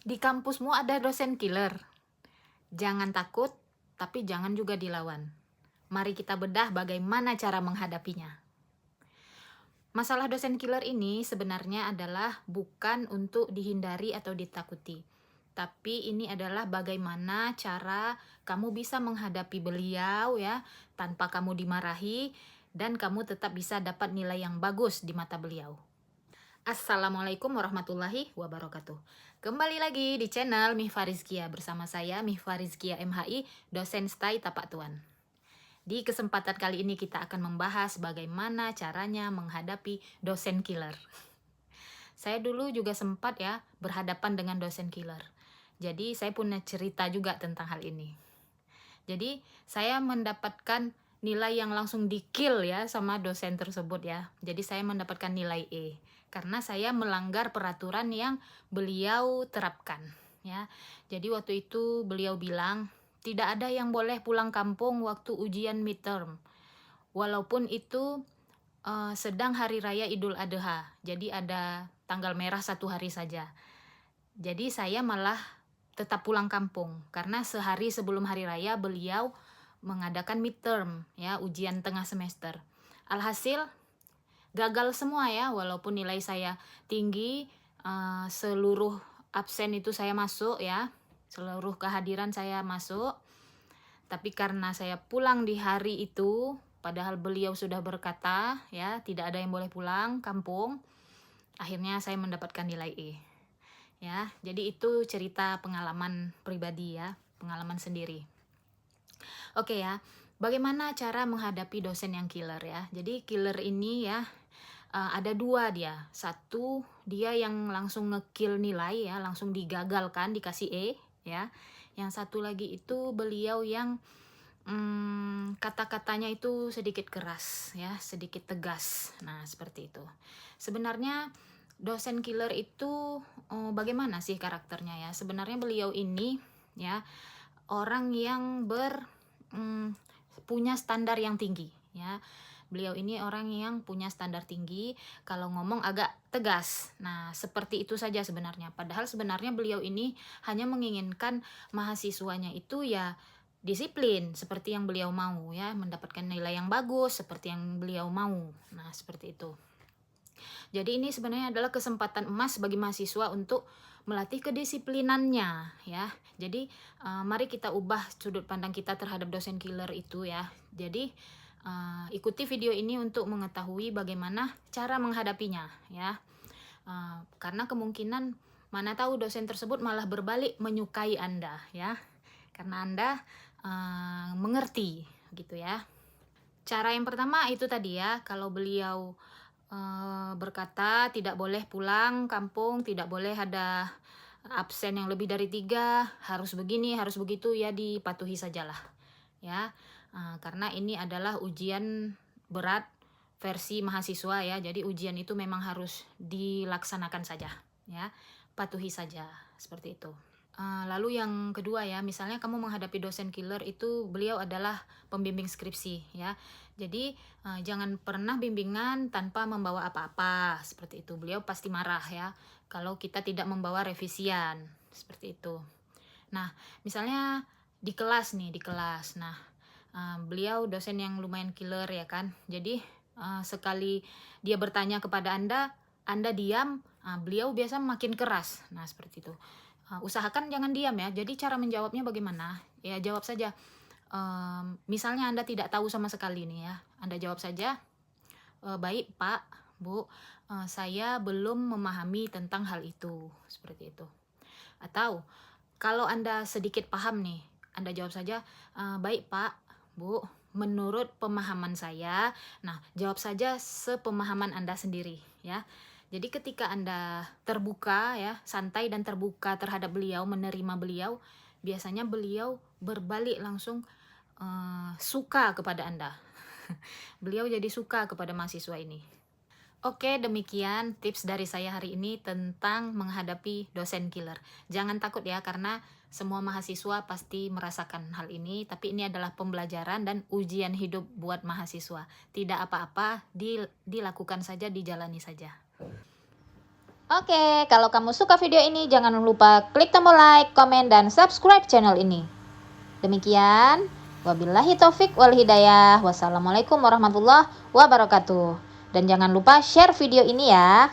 Di kampusmu ada dosen killer? Jangan takut, tapi jangan juga dilawan. Mari kita bedah bagaimana cara menghadapinya. Masalah dosen killer ini sebenarnya adalah bukan untuk dihindari atau ditakuti. Tapi ini adalah bagaimana cara kamu bisa menghadapi beliau ya, tanpa kamu dimarahi dan kamu tetap bisa dapat nilai yang bagus di mata beliau. Assalamualaikum warahmatullahi wabarakatuh. Kembali lagi di channel Mihfa Rizkia bersama saya Mihfa Rizkia MHI, dosen STAI Tapak Tuan. Di kesempatan kali ini kita akan membahas bagaimana caranya menghadapi dosen killer. Saya dulu juga sempat ya berhadapan dengan dosen killer. Jadi saya punya cerita juga tentang hal ini. Jadi saya mendapatkan nilai yang langsung di-kill ya sama dosen tersebut ya. Jadi saya mendapatkan nilai E karena saya melanggar peraturan yang beliau terapkan ya. Jadi waktu itu beliau bilang tidak ada yang boleh pulang kampung waktu ujian midterm. Walaupun itu sedang hari raya Idul Adha. Jadi ada tanggal merah 1 hari saja. Jadi saya malah tetap pulang kampung karena sehari sebelum hari raya beliau mengadakan midterm ya, ujian tengah semester. Alhasil gagal semua ya, walaupun nilai saya tinggi, seluruh absen itu saya masuk ya, seluruh kehadiran saya masuk. Tapi karena saya pulang di hari itu, padahal beliau sudah berkata ya tidak ada yang boleh pulang kampung, akhirnya saya mendapatkan nilai E. Ya, jadi itu cerita pengalaman pribadi ya, pengalaman sendiri. Oke ya, bagaimana cara menghadapi dosen yang killer ya? Jadi killer ini ya ada dua dia. Satu, dia yang langsung ngekill nilai ya, langsung digagalkan, dikasih E ya. Yang satu lagi itu beliau yang kata-katanya itu sedikit keras ya, sedikit tegas. Nah, seperti itu. Sebenarnya dosen killer itu bagaimana sih karakternya ya? Sebenarnya beliau ini ya orang yang punya standar yang tinggi ya. Beliau ini orang yang punya standar tinggi, kalau ngomong agak tegas. Nah, seperti itu saja sebenarnya. Padahal sebenarnya beliau ini hanya menginginkan mahasiswanya itu ya disiplin seperti yang beliau mau ya, mendapatkan nilai yang bagus seperti yang beliau mau. Nah, seperti itu. Jadi ini sebenarnya adalah kesempatan emas bagi mahasiswa untuk melatih kedisiplinannya ya. Jadi mari kita ubah sudut pandang kita terhadap dosen killer itu ya. Jadi ikuti video ini untuk mengetahui bagaimana cara menghadapinya ya. Karena kemungkinan mana tahu dosen tersebut malah berbalik menyukai Anda ya. Karena Anda mengerti gitu ya. Cara yang pertama itu tadi ya, kalau beliau berkata tidak boleh pulang kampung, tidak boleh ada absen yang lebih dari 3, harus begini, harus begitu ya, dipatuhi sajalah ya. Karena ini adalah ujian berat versi mahasiswa ya, jadi ujian itu memang harus dilaksanakan saja ya, patuhi saja seperti itu. Lalu yang kedua ya, misalnya kamu menghadapi dosen killer itu beliau adalah pembimbing skripsi ya. Jadi jangan pernah bimbingan tanpa membawa apa-apa seperti itu. Beliau pasti marah ya kalau kita tidak membawa revisian seperti itu. Nah, misalnya di kelas nih, di kelas. Nah, beliau dosen yang lumayan killer ya kan. Jadi sekali dia bertanya kepada Anda diam, beliau biasa makin keras. Nah, seperti itu. Usahakan jangan diam ya. Jadi cara menjawabnya bagaimana? Ya jawab saja. Misalnya Anda tidak tahu sama sekali nih ya. Anda jawab saja, baik Pak, Bu, saya belum memahami tentang hal itu. Seperti itu. Atau kalau Anda sedikit paham nih, Anda jawab saja, baik Pak, Bu, menurut pemahaman saya. Nah, jawab saja sepemahaman Anda sendiri ya. Jadi ketika Anda terbuka ya, santai dan terbuka terhadap beliau, menerima beliau, biasanya beliau berbalik langsung suka kepada Anda. Beliau jadi suka kepada mahasiswa ini. Oke, demikian tips dari saya hari ini tentang menghadapi dosen killer. Jangan takut ya, karena semua mahasiswa pasti merasakan hal ini, tapi ini adalah pembelajaran dan ujian hidup buat mahasiswa. Tidak apa-apa, dilakukan saja, dijalani saja. Oke, kalau kamu suka video ini jangan lupa klik tombol like, komen, dan subscribe channel ini. Demikian, wabillahi taufik wal hidayah. Wassalamualaikum warahmatullahi wabarakatuh. Dan jangan lupa share video ini ya.